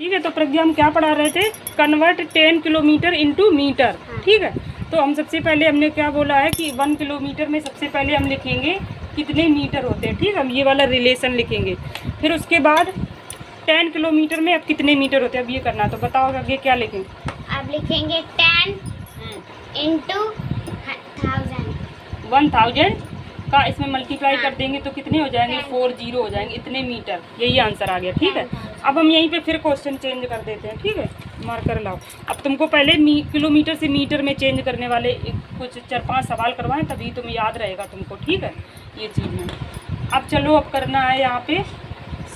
ठीक है। तो प्रज्ञा हम क्या पढ़ा रहे थे, कन्वर्ट 10 किलोमीटर इंटू मीटर। ठीक है। तो हम सबसे पहले हमने क्या बोला है कि 1 किलोमीटर में सबसे पहले हम लिखेंगे कितने मीटर होते हैं। ठीक है, हम ये वाला रिलेशन लिखेंगे। फिर उसके बाद 10 किलोमीटर में अब कितने मीटर होते हैं, अब ये करना। तो बताओ आगे क्या लिखेंगे। अब लिखेंगे 10 इंटू 1000 का इसमें मल्टीप्लाई कर देंगे तो कितने हो जाएंगे, 40 हो जाएंगे, इतने मीटर। यही आंसर आ गया। ठीक है। अब हम यहीं पे फिर क्वेश्चन चेंज कर देते हैं। ठीक है, मार्कर लाओ। अब तुमको पहले किलोमीटर से मीटर में चेंज करने वाले कुछ 4-5 सवाल करवाएं, तभी तुम्हें याद रहेगा तुमको। ठीक है, ये चीज़ है। अब चलो, अब करना है यहाँ पे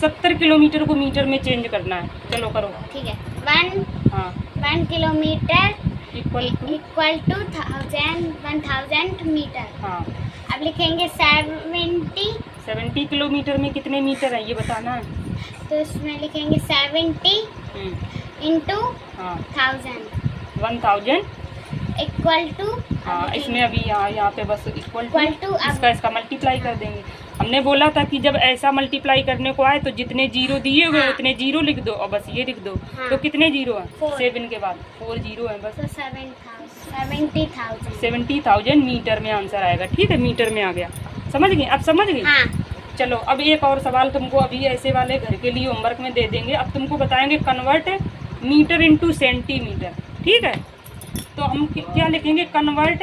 70 किलोमीटर को मीटर में चेंज करना है। चलो करो। ठीक है। 1 किलोमीटर इक्वल टू 1000 मीटर। हाँ। अब लिखेंगे 70 किलोमीटर में कितने मीटर है ये बताना है। तो इसमें लिखेंगे 70 इंटू 1000 इक्वल टू। हाँ, इसमें अभी यहाँ पे बस इक्वल टू अब इसका मल्टीप्लाई कर देंगे। हमने बोला था कि जब ऐसा मल्टीप्लाई करने को आए तो जितने जीरो दिए हुए उतने जीरो लिख दो और बस ये लिख दो। तो कितने जीरो है, 7 के बाद 4 जीरो है बस। तो 70,000 मीटर में आंसर आएगा। ठीक है, मीटर में आ गया। समझ गए, अब समझ गए। हाँ। चलो, अब एक और सवाल तुमको अभी ऐसे वाले घर के लिए होमवर्क में दे देंगे। अब तुमको बताएंगे कन्वर्ट मीटर इंटू सेंटीमीटर। ठीक है, तो हम क्या लिखेंगे, कन्वर्ट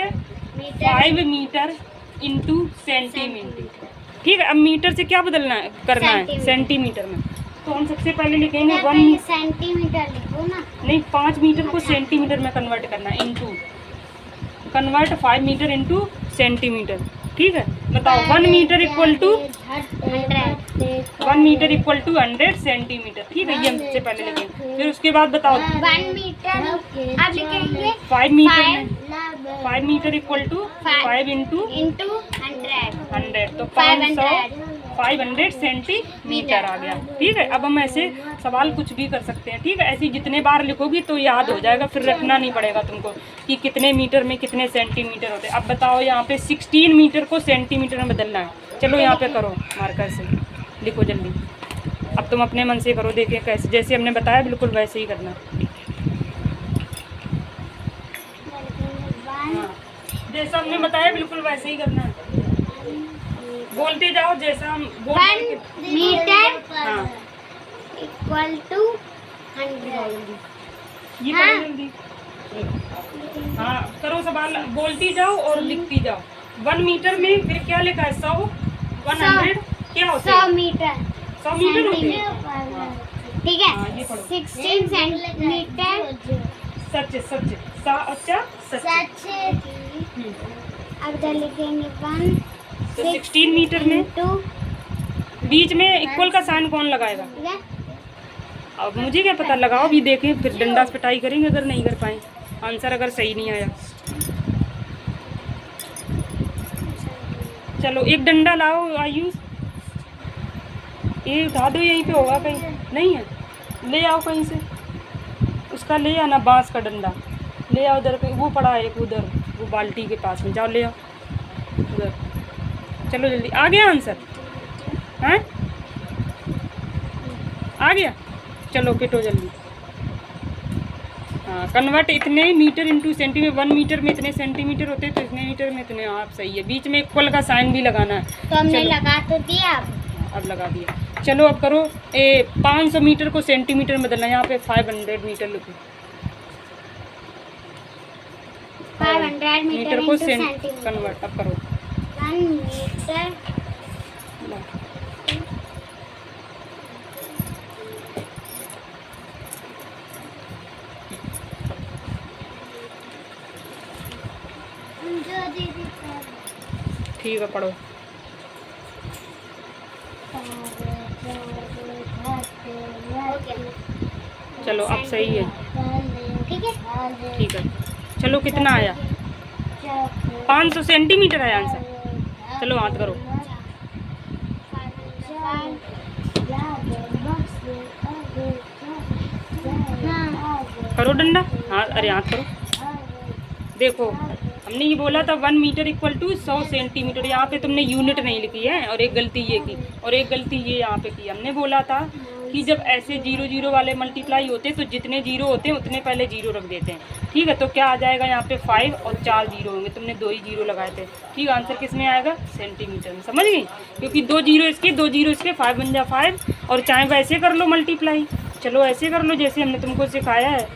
5 मीटर इंटू सेंटीमीटर। ठीक है। अब मीटर से क्या बदलना है, करना है सेंटीमीटर में। तो हम सबसे पहले लिखेंगे 1 सेंटीमीटर लिखो ना। नहीं, 5 मीटर को सेंटीमीटर में कन्वर्ट करना है। Into convert 5 metre into centimetre. ठीक है, बताओ 1 मीटर इक्वल टू 100 सेंटीमीटर। ठीक है, ये हम सबसे पहले लिखेंगे। फिर उसके बाद बताओ 1 मीटर। अब लिखेंगे 5 मीटर में 5 मीटर इक्वल टू 5 इंटू 100। तो 500 सेंटीमीटर आ गया। ठीक है। अब हम ऐसे सवाल कुछ भी कर सकते हैं। ठीक है, ऐसे जितने बार लिखोगी तो याद हो जाएगा, फिर रखना नहीं पड़ेगा तुमको कि कितने मीटर में कितने सेंटीमीटर होते हैं। अब बताओ यहाँ पे 16 मीटर को सेंटीमीटर में बदलना है। चलो यहाँ पे करो, मार्कर से लिखो जल्दी। अब तुम अपने मन से करो, देखिए कैसे, जैसे हमने बताया बिल्कुल वैसे ही करना। हाँ, जैसा हमने बताया बिल्कुल वैसे ही करना है। बोलते जाओ जैसा हम 1 मीटर हाँ, इक्वल टू 100। ये करो जल्दी। हाँ, करो सवाल, बोलती जाओ और लिखती जाओ। 1 मीटर में फिर क्या लिखा है, 100 100 क्या होता है, 100 मीटर 100 मीटर होते हैं। ठीक है। हाँ, ये पढ़ो। 16 सेंटीमीटर। सच सच अच्छा सच। अब इधर लिखेंगे 1 तो 16 मीटर में टू। बीच में इक्वल का साइन कौन लगाएगा, अब मुझे क्या पता, लगाओ भी, देखें फिर डंडा से पिटाई करेंगे अगर नहीं कर पाए, आंसर अगर सही नहीं आया। चलो एक डंडा लाओ आयुष, ये उठा दो, यहीं पे होगा कहीं, नहीं है, ले आओ कहीं से, उसका ले आना, बांस का डंडा ले आओ। उधर पे वो पड़ा है एक, उधर वो बाल्टी के पास में, जाओ ले आओ उधर। चलो जल्दी, आ गया आंसर, हैं आ गया। चलो पिटो जल्दी। हाँ, कन्वर्ट इतने मीटर इंटू सेंटीमीटर, 1 मीटर में इतने सेंटीमीटर होते हैं तो इतने मीटर में इतने। आप सही है, बीच में इक्वल का साइन भी लगाना है। तो हमने लगा तो दिया। अब लगा दिया। चलो अब करो 500 मीटर को सेंटीमीटर में बदलना। यहाँ पे 500 मीटर लिखो, 500 मीटर को सेंटीमीटर कन्वर्ट। अब करो 1 मीटर ठीक है, पढ़ो। चलो अब सही है, ठीक है। ठीक है। चलो कितना आया, 500 सेंटीमीटर है आंसर। चलो हाथ करो, करो डंडा, हाँ अरे हाथ करो। देखो हमने ये बोला था 1 मीटर इक्वल टू 100 सेंटीमीटर। यहाँ पे तुमने यूनिट नहीं लिखी है, और एक गलती ये की, और एक गलती ये यहाँ पे की। हमने बोला था कि जब ऐसे 0 0 वाले मल्टीप्लाई होते हैं तो जितने जीरो होते हैं उतने पहले जीरो रख देते हैं। ठीक है, तो क्या आ जाएगा यहाँ पे 5 और 4 जीरो होंगे, तुमने 2 ही जीरो लगाए थे। ठीक, आंसर किस में आएगा? सेंटीमीटर में। समझ गई? क्योंकि 2 जीरो इसके 2 जीरो इसके 5 बन जा 5, और चाहे वैसे कर लो मल्टीप्लाई, चलो ऐसे कर लो जैसे हमने तुमको सिखाया है।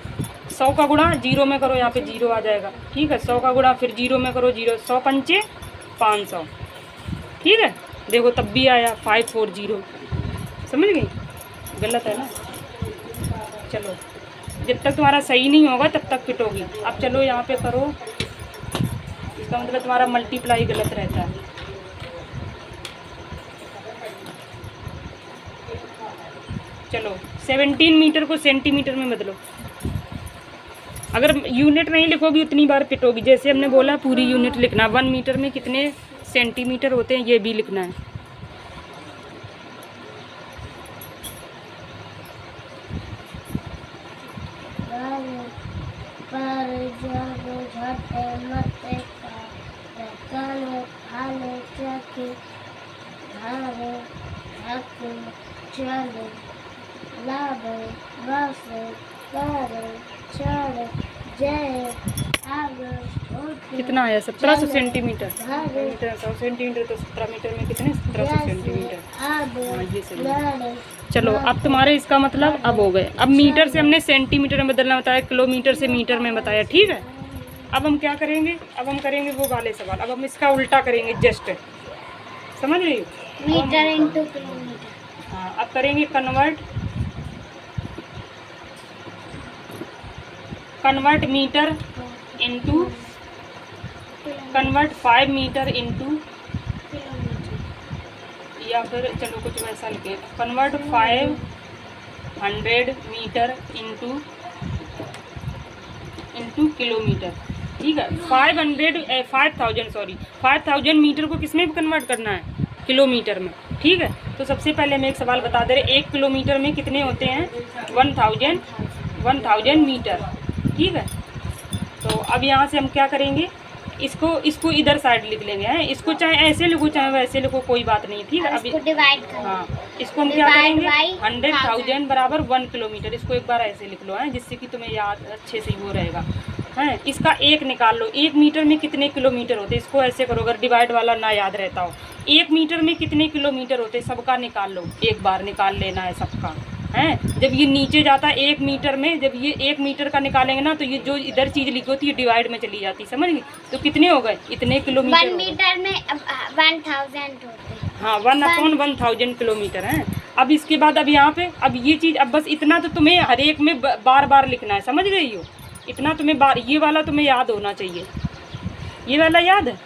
100 का गुणा जीरो में करो, यहाँ पे जीरो आ जाएगा। ठीक है, 100 का गुणा फिर जीरो में करो, जीरो 100 पंचे 500। ठीक है, देखो तब भी आया 540। समझ गई? गलत है ना। चलो, जब तक तुम्हारा सही नहीं होगा तब तक पिटोगी। अब चलो यहाँ पे करो, इसका मतलब तुम्हारा मल्टीप्लाई गलत रहता है। चलो 17 मीटर को सेंटीमीटर में बदलो। अगर यूनिट नहीं लिखोगी उतनी बार पिटोगी। जैसे हमने बोला पूरी यूनिट लिखना, 1 मीटर में कितने सेंटीमीटर होते हैं ये भी लिखना है। कितना आया? 1700 सेंटीमीटर। 100 सेंटीमीटर तो 17 मीटर में कितने? 1700 सेंटीमीटर। हाँ, ये सही। चलो, अब तुम्हारे इसका मतलब अब हो गए। अब मीटर से हमने सेंटीमीटर में बदलना बताया, किलोमीटर से मीटर में बताया। ठीक है, अब हम क्या करेंगे? अब हम करेंगे वो वाले सवाल। अब हम इसका उल्टा करेंगे, जस्ट। समझ रही हो? Metre into kilometre. हाँ, अब करेंगे convert metre into, convert 5 metre into, या फिर चलो कुछ वैसा लिखे, कन्वर्ट 500 मीटर इंटू किलोमीटर। ठीक है, 5000 मीटर को किस में कन्वर्ट करना है? किलोमीटर में। ठीक है, तो सबसे पहले मैं एक सवाल बता दे रहे, 1 किलोमीटर में कितने होते हैं? 1000 मीटर। ठीक है, तो अब यहाँ से हम क्या करेंगे, इसको इधर साइड लिख लेंगे। हैं, इसको चाहे ऐसे लिखो चाहे वैसे लिखो, कोई बात नहीं। ठीक है, अभी डिवाइड करें। हाँ, इसको हम क्या करेंगे? 100,000 बराबर 1 किलोमीटर। इसको एक बार ऐसे लिख लो है, जिससे कि तुम्हें याद अच्छे से वो रहेगा। हैं, इसका एक निकाल लो, 1 मीटर में कितने किलोमीटर होते हैं? इसको ऐसे करो, अगर डिवाइड वाला ना याद रहता हो। 1 मीटर में कितने किलोमीटर होते हैं? सबका निकाल लो, एक बार निकाल लेना है सबका। हैं, जब ये नीचे जाता है 1 मीटर में, जब ये 1 मीटर का निकालेंगे ना, तो ये जो इधर चीज़ लिखी होती है डिवाइड में चली जाती है। समझ गई? तो कितने हो गए? इतने किलोमीटर। 1 मीटर में 1000 होते हैं। हाँ, 1/1000 किलोमीटर है। अब इसके बाद अब यहाँ पे अब ये चीज़, अब बस इतना तो तुम्हें हर एक में बार बार लिखना है। समझ रही हो? इतना तुम्हें ये वाला तुम्हें याद होना चाहिए। ये वाला याद है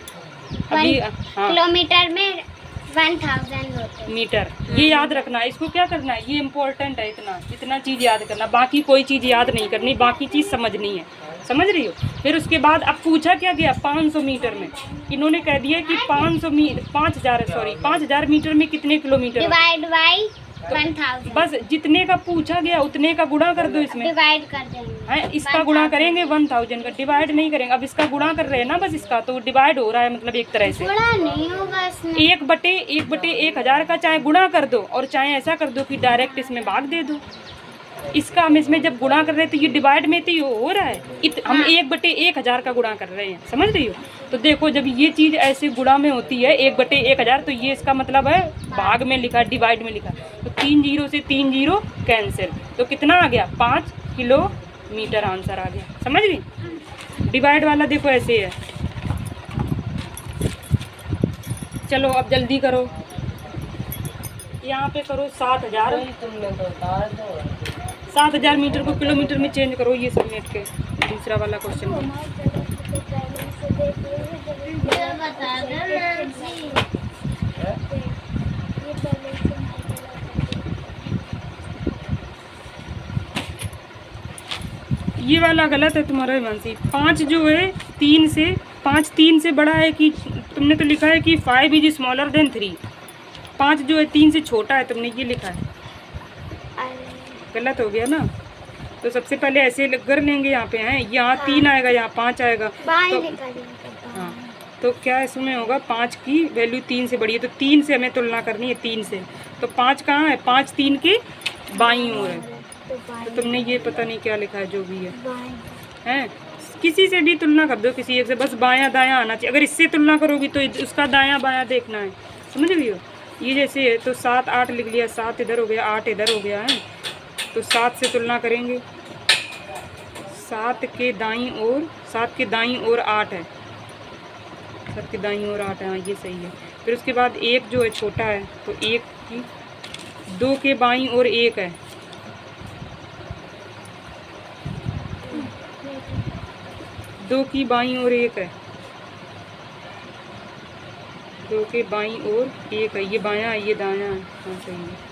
अभी? हाँ, किलोमीटर में 1000 होते हैं। मीटर, ये याद रखना है। इसको क्या करना है? ये इम्पोर्टेंट है, इतना चीज़ याद करना। बाकी कोई चीज़ याद नहीं करनी, बाकी चीज़ समझनी है। समझ रही हो? फिर उसके बाद अब पूछा क्या गया? 500 मीटर में इन्होंने कह दिया कि 5000 मीटर में कितने किलोमीटर? Divide by 1000। बस जितने का पूछा गया उतने का गुणा कर दो इसमें। डिवाइड कर देंगे। है, इसका गुणा करेंगे 1000 का, डिवाइड नहीं करेंगे। अब इसका गुणा कर रहे हैं ना, बस इसका तो डिवाइड हो रहा है, मतलब एक तरह से। गुणा नहीं होगा इसमें। 1/1000 का चाहे गुणा कर दो, और चाहे ऐसा कर दो कि डायरेक्ट इसमें भाग दे दो। इसका हम इसमें जब गुणा कर रहे हैं तो ये डिवाइड में तो ये हो रहा है। हम 1/1000 का गुणा कर रहे हैं। समझ रही हो? तो देखो, जब ये चीज़ ऐसे गुणा में होती है 1/1000, तो ये इसका मतलब है भाग में लिखा, डिवाइड में लिखा। तो 3 जीरो से 3 जीरो कैंसिल, तो कितना आ गया? 5 किलोमीटर आंसर आ गया। समझ गई? डिवाइड वाला देखो ऐसे है। चलो अब जल्दी करो, यहाँ पे करो 7000 मीटर को किलोमीटर में चेंज करो। ये सबमिट के दूसरा वाला क्वेश्चन को। ये वाला गलत है तुम्हारा हिमांशी। 5 जो है 3 से बड़ा है कि तुमने तो लिखा है कि 5 इज स्मॉलर देन 3। 5 जो है 3 से छोटा है, तुमने ये लिखा है, गलत हो गया ना। तो सबसे पहले ऐसे कर लेंगे, यहाँ पे हैं, यहाँ 3 आएगा, यहाँ 5 आएगा। तो हाँ, तो क्या इसमें होगा? 5 की वैल्यू 3 से बड़ी है, तो 3 से हमें तुलना करनी है, 3 से। तो 5 कहाँ है? 5 3 के बाईं ओर है। तो तुमने ये पता नहीं क्या लिखा है, जो भी है हैं, किसी से भी तुलना कर दो, किसी एक से, बस बायां दायां आना चाहिए। अगर इससे तुलना करोगी तो उसका दायां बायां देखना है, समझ रही हो। ये जैसे है तो 7 8 लिख लिया, 7 इधर हो गया, 8 इधर हो गया है, तो 7 से तुलना करेंगे। 7 के दाईं ओर, 7 के दाईं ओर 8 है, 7 के दाईं ओर 8 है, हाँ ये सही है। फिर उसके बाद 1 जो है छोटा है, तो 1 की 2 के बाईं ओर 1 है, 2 की बाईं ओर 1 है, 2 के बाईं ओर 1 है, ये बायां है ये दायां है, हाँ सही है।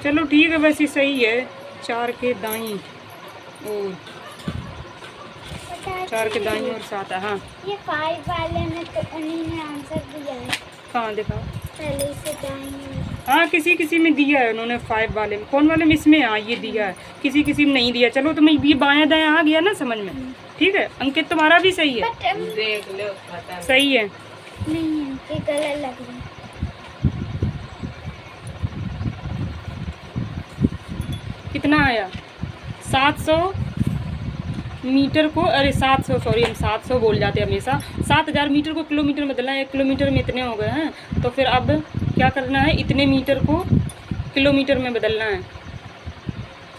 चलो ठीक है, वैसे सही है। 4 के दाईं ओर, 4 के दाईं ओर 7 है, हाँ। ये 5 वाले में तो उन्हीं ने आंसर दिया है, कहाँ देखा? पहले से दाईं ओर। हाँ किसी किसी में दिया है उन्होंने, 5 वाले में, कौन वाले में, इसमें हाँ ये दिया है, किसी किसी में नहीं दिया। चलो तुम्हें ये बायां दायां आ गया ना समझ में, ठीक है। अंकित तुम्हारा भी सही है, देख लो सही है। नहीं है, ये गलत लग रहा है। कितना आया? 700 मीटर को, अरे 700, सॉरी हम 700 बोल जाते हैं हमेशा। 7000 मीटर को किलोमीटर में बदलना है, 1 किलोमीटर में इतने हो गए हैं, तो फिर अब क्या करना है, इतने मीटर को किलोमीटर में बदलना है।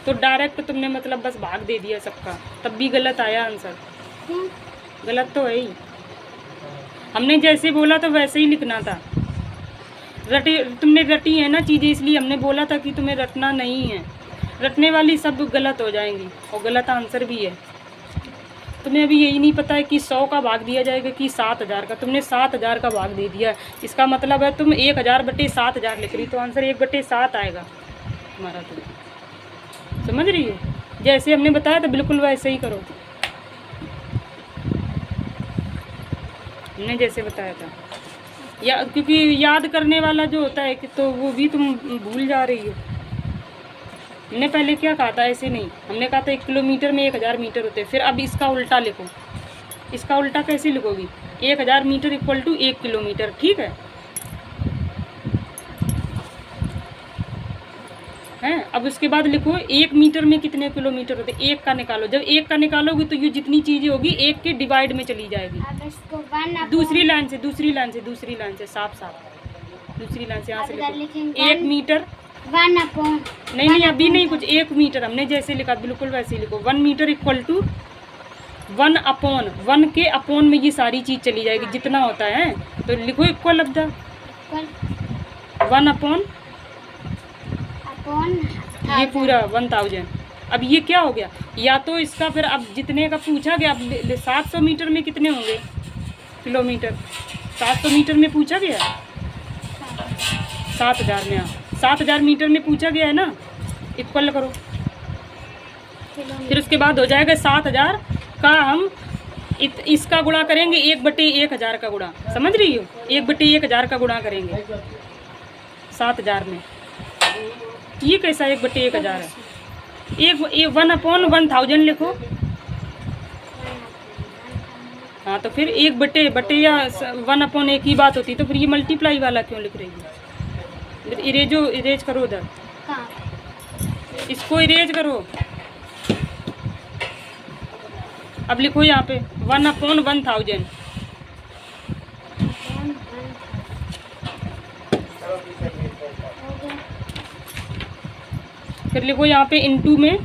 तो डायरेक्ट तुमने मतलब बस भाग दे दिया सबका, तब भी गलत आया आंसर। गलत तो है ही, हमने जैसे बोला तो वैसे ही लिखना था। तुमने रटी है ना चीज़ें, इसलिए हमने बोला था कि तुम्हें रटना नहीं है, रटने वाली सब गलत हो जाएंगी और गलत आंसर भी है। तुम्हें अभी यही नहीं पता है कि 100 का भाग दिया जाएगा कि 7000 का, तुमने 7000 का भाग दे दिया। इसका मतलब है तुम 1000/7000 लिख रही, तो आंसर 1/7 आएगा तुम्हारा। तो समझ रही हो, जैसे हमने बताया था बिल्कुल वैसे ही करो, हमने जैसे बताया था। या क्योंकि याद करने वाला जो होता है कि, तो वो भी तुम भूल जा रही हो। हमने पहले क्या कहा था, ऐसे नहीं, हमने कहा था 1 किलोमीटर में 1000 मीटर होते हैं। फिर अब इसका उल्टा लिखो, इसका उल्टा कैसे लिखोगी, 1000 मीटर = 1 किलोमीटर, ठीक है। हैं, अब उसके बाद लिखो 1 मीटर में कितने किलोमीटर होते हैं, 1 का निकालो। जब 1 का निकालोगी तो ये जितनी चीज़ें होगी 1 के डिवाइड में चली जाएगी। अब इसको 1 दूसरी लाइन से, दूसरी लाइन से, दूसरी लाइन से, साफ साफ दूसरी लाइन से यहाँ से लिखो 1 मीटर 1 नहीं अभी नहीं कुछ, 1 मीटर हमने जैसे लिखा बिल्कुल वैसे ही लिखो। 1 मीटर = 1/1 के अपॉन में ये सारी चीज़ चली जाएगी जितना होता है, तो लिखो इक्वल लग जा 1/, ये पूरा 1000। अब ये क्या हो गया, या तो इसका फिर अब जितने का पूछा गया, अब 700 मीटर में कितने होंगे किलोमीटर, 700 मीटर में पूछा गया, 7000 में, 7000 मीटर में पूछा गया है ना, इक्वल करो। फिर उसके बाद हो जाएगा 7000 का हम इसका गुणा करेंगे 1/1000 का गुणा, समझ रही हो, 1/1000 का गुणा करेंगे 7000 में। ये कैसा 1/1000 है, 1/1000 लिखो। हाँ तो फिर 1/1 या 1/1 ही बात होती, तो फिर ये मल्टीप्लाई वाला क्यों लिख रही है। इरेज करो उधर, इसको इरेज करो। अब लिखो यहाँ पे 1/1000। फिर लिखो यहाँ पे इनटू में,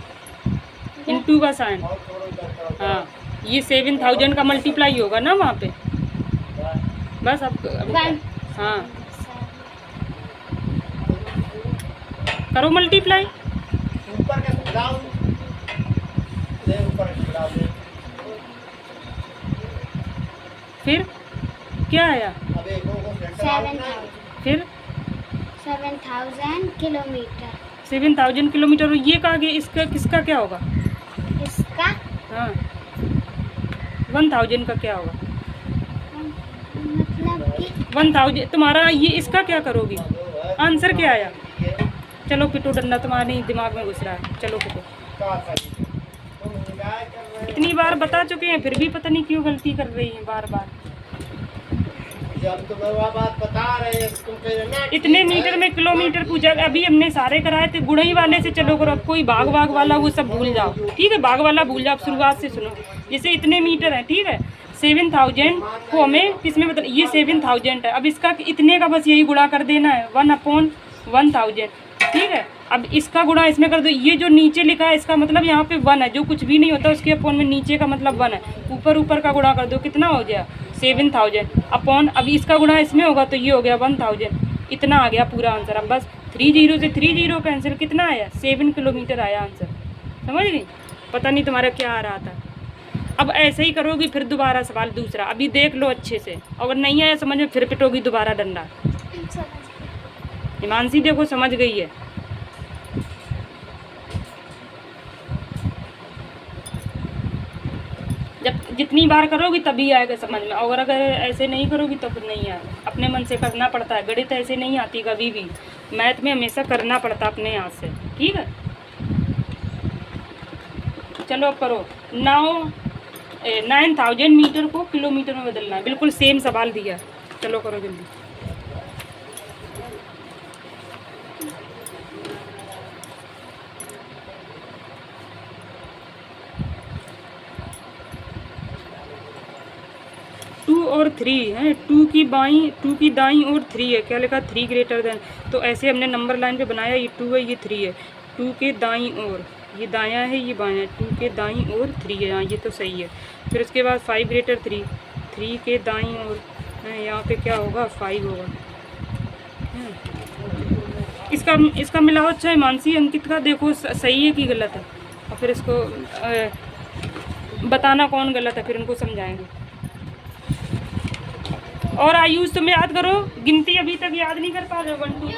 इनटू का साइन, हाँ ये 7000 का मल्टीप्लाई होगा ना वहाँ पे, बस अब हाँ करो मल्टीप्लाई। फिर क्या आया, 7000, फिर 7000 किलोमीटर, 7000 किलोमीटर। ये कहा गया, इसका किसका क्या होगा, इसका हाँ 1000 का क्या होगा, मतलब कि 1000। तुम्हारा ये इसका क्या करोगी? आंसर क्या आया? चलो पिटो डंडा, तुम्हारे दिमाग में घुस रहा है, चलो पिटो। इतनी बार बता चुके हैं फिर भी पता नहीं क्यों गलती कर रही हैं बार बार। जब तुम्हें वह बात बता रहे हैं तुम कह रहे ना इतने मीटर में किलोमीटर पूछा, अभी हमने सारे कराए थे। गुणई वाले से चलो करो, अब कोई भाग भाग वाला वो सब भूल जाओ, ठीक है? भाग वाला भूल जाओ, आप शुरुआत से सुनो। जैसे इतने मीटर है, ठीक है? 7000 को हमें किसमें बता, ये 7000 है। अब इसका इतने का बस यही गुणा कर देना है, 1/1000, ठीक है? अब इसका गुणा इसमें कर दो। ये जो नीचे लिखा है इसका मतलब यहाँ पे 1 है, जो कुछ भी नहीं होता उसके अपॉन में नीचे का मतलब 1 है। ऊपर ऊपर का गुणा कर दो, कितना हो गया? 7000 अपॉन, अब इसका गुणा इसमें होगा तो ये हो गया 1000। इतना आ गया पूरा आंसर। अब बस 30 से 30 कैंसिल, कितना आया? 7 किलोमीटर आया आंसर। समझ गई? पता नहीं तुम्हारा क्या आ रहा था। अब ऐसे ही करोगी फिर दोबारा सवाल दूसरा, अभी देख लो अच्छे से, अगर नहीं आया समझ में फिर पिटोगी दोबारा डंडा। हिमांशी देखो समझ गई है। जब जितनी बार करोगी तभी आएगा समझ में, और अगर ऐसे नहीं करोगी तो फिर नहीं आएगा। अपने मन से करना पड़ता है, गणित ऐसे नहीं आती कभी भी, मैथ में हमेशा करना पड़ता है अपने हाथ से, ठीक है? चलो अब करो। 9000 मीटर को किलोमीटर में बदलना है, बिल्कुल सेम सवाल दिया। चलो करो जल्दी। और 3 है, 2 की दाईं और 3 है। क्या लिखा? 3 ग्रेटर देन। तो ऐसे हमने नंबर लाइन पे बनाया, ये 2 है, ये 3 है। 2 के दाईं ओर, ये दायां है, ये बायां है। 2 के दाईं ओर 3 है, हाँ ये तो सही है। फिर उसके बाद 5 ग्रेटर 3, 3 के दाईं ओर यहाँ पे क्या होगा? 5 होगा। इसका मिलाओ अच्छा है मानसी। अंकित का देखो सही है कि गलत है, और फिर इसको बताना कौन गलत है, फिर उनको समझाएंगे। और आयुष तुम याद करो, गिनती अभी तक याद नहीं कर पा रहे हो? 1 2 3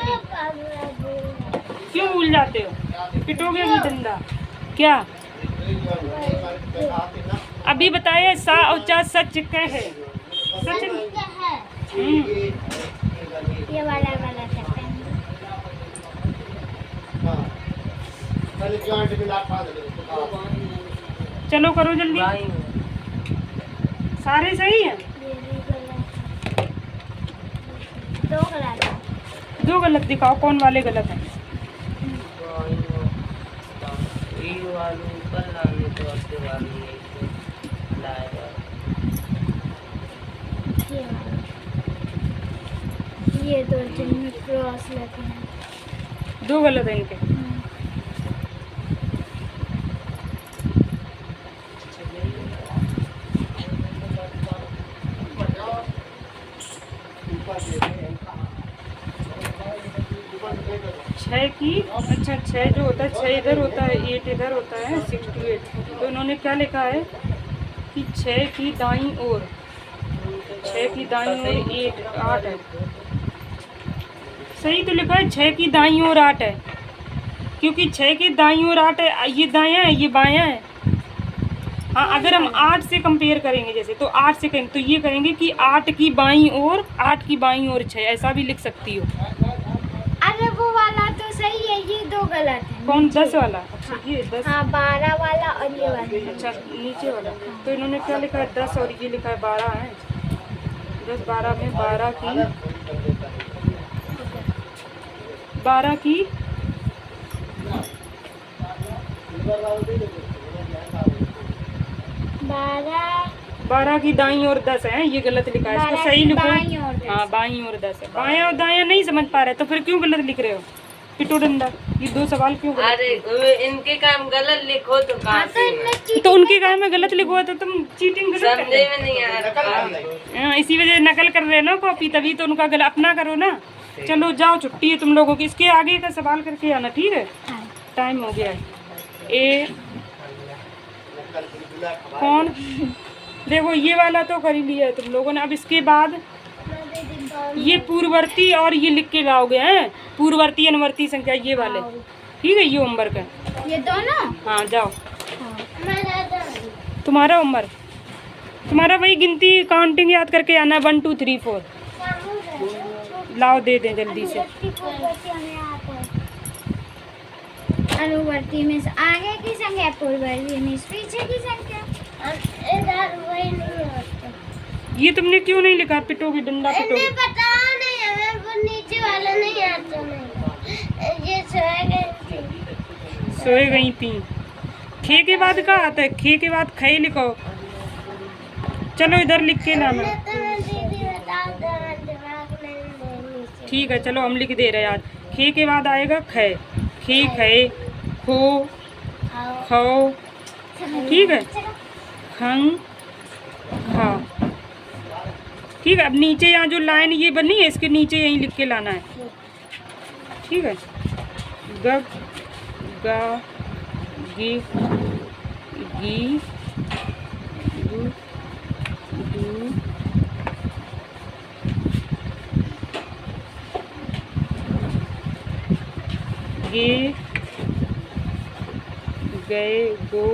क्यों भूल जाते हो? पिटोगे भी डंडा क्या? अभी बताया सा और चा सच क्या है? सच ये वाला चलो करो जल्दी। सारे सही हैं? दो गलत दिखाओ, कौन वाले गलत हैं? ये दो जिनमें क्रॉस लगे हैं, दो गलत है इनके। छः की, अच्छा 6 जो होता है, 6 इधर होता है, 8 इधर होता है, 68। तो इन्होंने क्या लिखा है कि 6 की दाईं ओर, 6 की दाईं ओर 8 है। सही तो लिखा है, 6 की दाईं ओर 8 है, क्योंकि 6 की दाईं ओर 8 है, ये दायां है, ये बायां है। हाँ, अगर हम 8 से कंपेयर करेंगे जैसे, तो 8 से करेंगे तो ये करेंगे कि 8 की बाईं ओर 6, ऐसा भी लिख सकती हो। अरे वो वाला तो सही है, ये दो गलत है। कौन? 10 वाला? अच्छा ये 10। हाँ 12 वाला और ये वाला। अच्छा नीचे वाला। तो इन्होंने क्या लिखा है? 10 और ये लिखा है 12 है। 10 12 में 12 की 12 की दाईं ओर 10 है, ये गलत लिखा है। इसको सही लिखो। हाँ बाईं ओर 10 है। बायां और दायां नहीं समझ पा रहे तो फिर क्यों गलत लिख रहे हो? पिटो डंडा, ये दो सवाल क्यों गलत? अरे इनके काम गलत लिखो तो कहाँ से? तो उनके काम में गलत लिखो तो तुम चीटिंग कर रहे समझे में नहीं आ रहा। हो। इसी वजह नकल कर रहे हो ना कॉपी, तभी तो उनका गलत अपना करो ना। चलो जाओ, छुट्टी है तुम लोगों की। इसके आगे का सवाल करके आना, ठीक है? टाइम हो गया है। कौन? देखो ये वाला तो कर ही लिया है तुम लोगों ने। अब इसके बाद ये पूर्ववर्ती और ये लिख के लाओगे हैं, पूर्ववर्ती अनुवर्ती संख्या, ये वाले, ठीक है? ये होमवर्क है, ये दोनों। हाँ जाओ। तुम्हारा होमवर्क, तुम्हारा वही गिनती काउंटिंग याद करके आना है, 1 2 3 4। लाओ दे दें जल्दी से। पूर्ववर्ती हमें आता है। अनुवर्ती में से आगे की संख्या, पूर्ववर्ती में से पीछे की संख्या। इधर वही नहीं होता। ये तुमने क्यों नहीं लिखा? पिटोगी, डंडा पिटोगी। इन्हें पता नहीं, हमें वो नीचे वाला नहीं आता नहीं। ये सोए गई थी। खे के बाद का आता है? खे के बाद खे लिखो। चलो इधर लिख के लाना। ठीक है चलो हम लिख दे रहे हैं आज। खे के बाद आएगा खे, खे खे, खो खो, ठीक है, खंग खा। ठीक है, अब नीचे यहाँ जो लाइन ये बनी है इसके नीचे यहीं लिख के लाना है। ठीक है, ग गा गी गी गु दू गे गए गो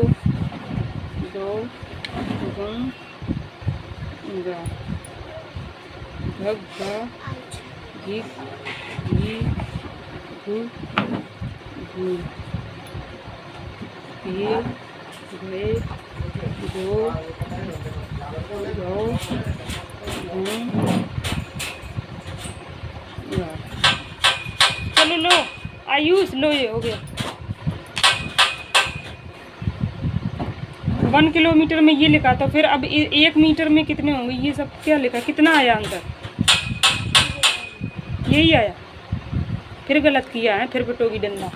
दो गं गा घ घा घी घी घु घू ये गए दो गौ घूम गा। चलो लो आयुष, लो ये हो गया। 1 किलोमीटर में ये लिखा था, फिर अब 1 मीटर में कितने होंगे? ये सब क्या लिखा? कितना आया आंसर? यही आया। फिर गलत किया है, फिर पिटोगी डंडा।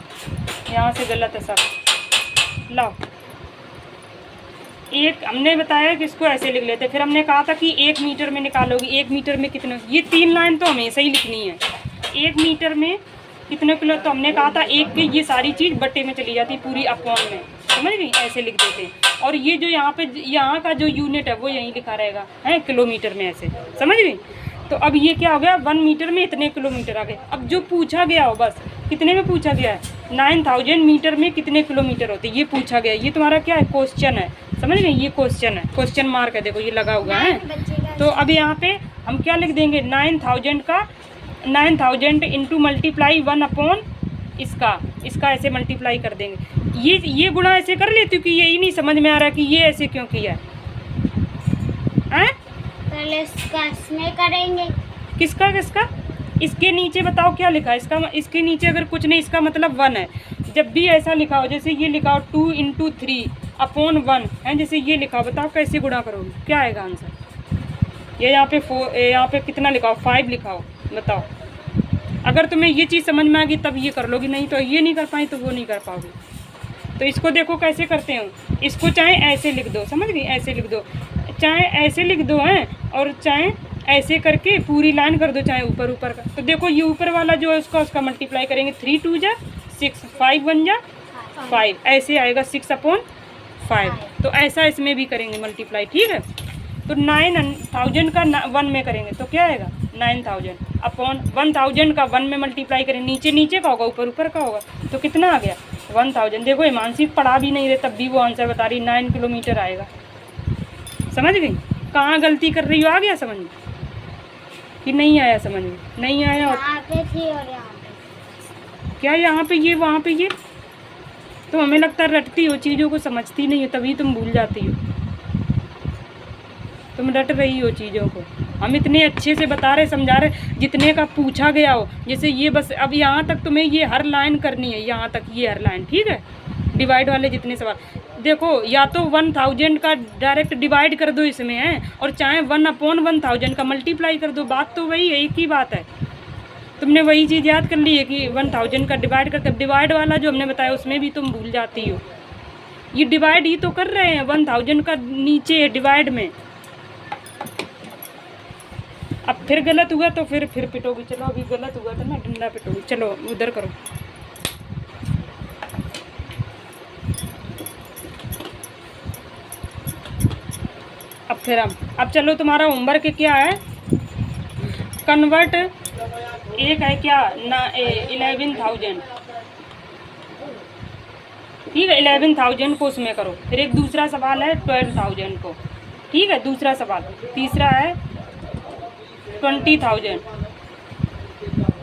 यहाँ से गलत है सब। लाओ, एक हमने बताया कि इसको ऐसे लिख लेते, फिर हमने कहा था कि 1 मीटर में निकालोगी। 1 मीटर में कितने? ये 3 लाइन तो हमेशा ही लिखनी है। 1 मीटर में कितने किलो? तो हमने कहा था 1 की ये सारी चीज़ बट्टे में चली जाती पूरी अपॉन में, समझ गई? ऐसे लिख देते हैं। और ये जो यहाँ पे यहाँ का जो यूनिट है वो यहीं लिखा रहेगा, है किलोमीटर में, ऐसे समझ गई? तो अब ये क्या हो गया? 1 मीटर में इतने किलोमीटर आ गए। अब जो पूछा गया हो, बस कितने में पूछा गया है? 9000 मीटर में कितने किलोमीटर होते, ये पूछा गया। ये तुम्हारा क्या है? क्वेश्चन है, समझ गए? ये क्वेश्चन है, क्वेश्चन मार्क है, देखो ये लगा हुआ है। तो अब यहाँ पे हम क्या लिख देंगे? 9000 का 9000 इंटू मल्टीप्लाई 1 अपॉन इसका ऐसे मल्टीप्लाई कर देंगे। ये गुणा ऐसे कर लेती हूँ कि यही नहीं समझ में आ रहा कि ये ऐसे क्यों किया है? पहले इसका इसमें करेंगे। किसका किसका? इसके नीचे बताओ क्या लिखा है इसका? इसके नीचे अगर कुछ नहीं, इसका मतलब 1 है। जब भी ऐसा लिखा हो, जैसे ये लिखा हो 2 इंटू 3 अपॉन 1 है, जैसे ये लिखा हो, बताओ कैसे गुणा करोगे? क्या आएगा आंसर? ये यहाँ पे 4, यहाँ पे कितना लिखा हो? 5 लिखा हो, बताओ। अगर तुम्हें ये चीज़ समझ में आ गई तब ये कर लोगी, नहीं तो ये नहीं कर पाई तो वो नहीं कर पाओगे। तो इसको देखो कैसे करते हो। इसको चाहे ऐसे लिख दो, समझ गई? ऐसे लिख दो, चाहे ऐसे लिख दो हैं, और चाहे ऐसे करके पूरी लाइन कर दो, चाहे ऊपर ऊपर का। तो देखो ये ऊपर वाला जो है उसका मल्टीप्लाई करेंगे। 3 2 जा 6, 5 1 जा 5, ऐसे आएगा 6 अपॉन 5। तो ऐसा इसमें भी करेंगे मल्टीप्लाई, ठीक है? तो 9000 का 1 में करेंगे तो क्या आएगा? 9000 अपॉन 1000 का 1 में मल्टीप्लाई करें, नीचे नीचे का होगा, ऊपर ऊपर का होगा, तो कितना आ गया? 1000। देखो हिमांशी पढ़ा भी नहीं रहे तब भी वो आंसर बता रही, 9 किलोमीटर आएगा। समझ गई? कहाँ गलती कर रही हो? आ गया समझ में कि नहीं आया? समझ में नहीं आया? यहाँ पे थी और यहाँ पे क्या यहाँ पे ये, वहाँ पे ये? तो हमें लगता है रटती हो, चीज़ों को समझती नहीं हो, तभी तुम भूल जाती हो। तुम रट रही हो चीज़ों को। हम इतने अच्छे से बता रहे, समझा रहे, जितने का पूछा गया हो। जैसे ये बस अब यहाँ तक तुम्हें ये हर लाइन करनी है, यहाँ तक ये हर लाइन, ठीक है? डिवाइड वाले जितने सवाल देखो, या तो 1000 का डायरेक्ट डिवाइड कर दो इसमें है, और चाहे 1 अपॉन 1000 का मल्टीप्लाई कर दो। बात तो वही है, एक ही बात है। तुमने वही चीज़ याद कर ली है कि 1000 का डिवाइड करके, डिवाइड वाला जो हमने बताया उसमें भी तुम भूल जाती हो। ये डिवाइड ही तो कर रहे हैं, 1000 का नीचे डिवाइड में। अब फिर गलत हुआ तो फिर पिटोगी। चलो अभी गलत हुआ था ना, डंडा पिटोगी। चलो उधर करो। अब फिर अब चलो, तुम्हारा होमवर्क क्या है? कन्वर्ट एक है क्या ना 11,000, ठीक है? 11,000 को उसमें करो। फिर एक दूसरा सवाल है 12,000 को, ठीक है? दूसरा सवाल। तीसरा है 20,000,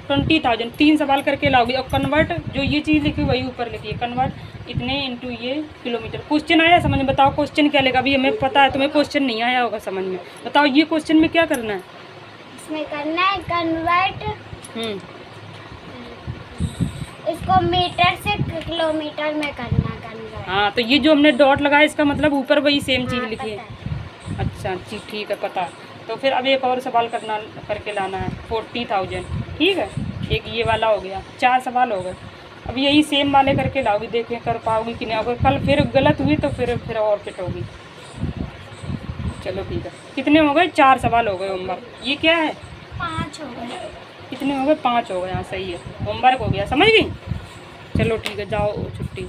20,000 3 सवाल करके लाओगी। और कन्वर्ट जो ये चीज़ लिखी वही ऊपर लिखी है, कन्वर्ट इतने इंटू ये किलोमीटर। क्वेश्चन आया समझ में? बताओ क्वेश्चन क्या लिखा। अभी हमें पता है, तुम्हें क्वेश्चन नहीं आया होगा समझ में। बताओ ये क्वेश्चन में क्या करना है? इसमें करना है कन्वर्ट इसको मीटर से किलोमीटर में करना कन्वर्ट। हाँ, तो ये जो हमने डॉट लगाया इसका मतलब ऊपर वही सेम चीज़ हाँ, लिखी है। पता अच्छा जी, ठीक है, पता। तो फिर अब एक और सवाल करके लाना है 40,000। ठीक है, एक ये वाला हो गया, 4 सवाल हो गए। अब यही सेम वाले करके लाओगी, देखें कर पाओगी कि नहीं। अगर कल फिर गलत हुई तो फिर और पिटोगी। चलो ठीक है, कितने हो गए? 4 सवाल हो गए होमवर्क। ये क्या है? 5 हो गए। कितने हो गए? 5 हो गए। हाँ सही है, होमवर्क हो गया, समझ गई। चलो ठीक है, जाओ छुट्टी।